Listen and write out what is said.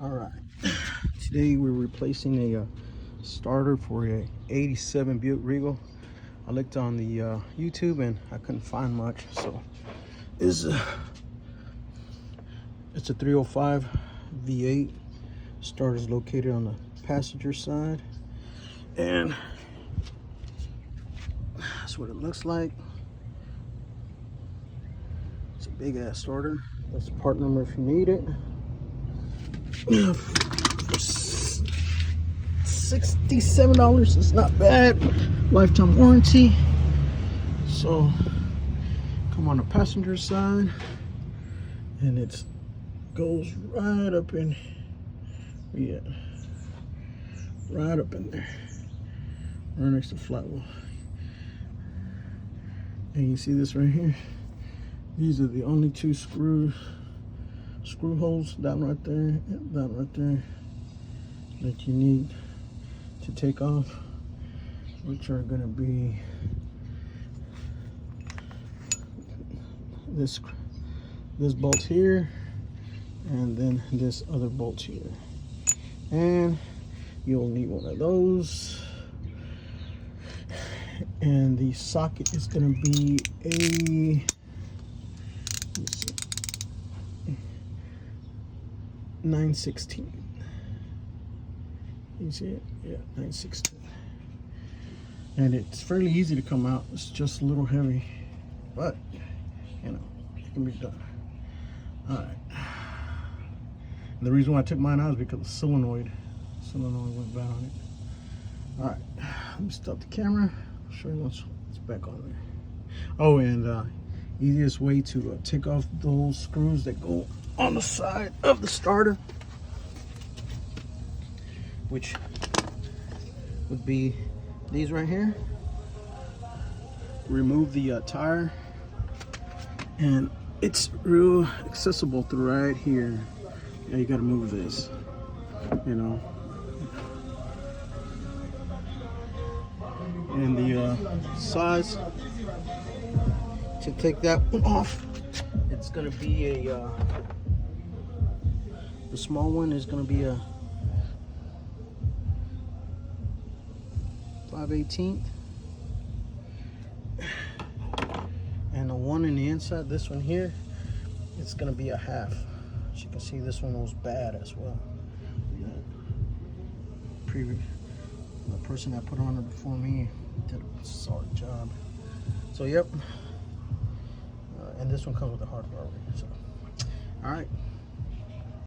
All right, today we're replacing a starter for a 87 Buick Regal. I looked on the YouTube and I couldn't find much, so it's a 305 V8. Starter is located on the passenger side, and that's what it looks like. It's a big ass starter. That's the part number if you need it. For $67, it's not bad. Lifetime warranty. So come on the passenger side, and it goes right up in, right up in there, right next to the flat wheel. And you see this right here? These are the only two screw holes down right there that you need to take off, which are going to be this bolt here, and then this other bolt here. And you'll need one of those, and the socket is going to be a 9/16. You see it? Yeah, 9/16. And it's fairly easy to come out. It's just a little heavy, but you know, it can be done. All right. And the reason why I took mine out is because the solenoid went bad on it. All right, let me stop the camera. I'll show you once it's back on there. Oh, and easiest way to take off those screws that go on the side of the starter, which would be these right here. Remove the tire, and it's real accessible through right here. Yeah, you gotta move this, you know. And the size to take that one off, it's gonna be a the small one is gonna be a 5/18, and the one in the inside, this one here, it's gonna be a half. As you can see, this one was bad as well. The person that put on it before me did a solid job. So yep, and this one comes with a hardware. So all right.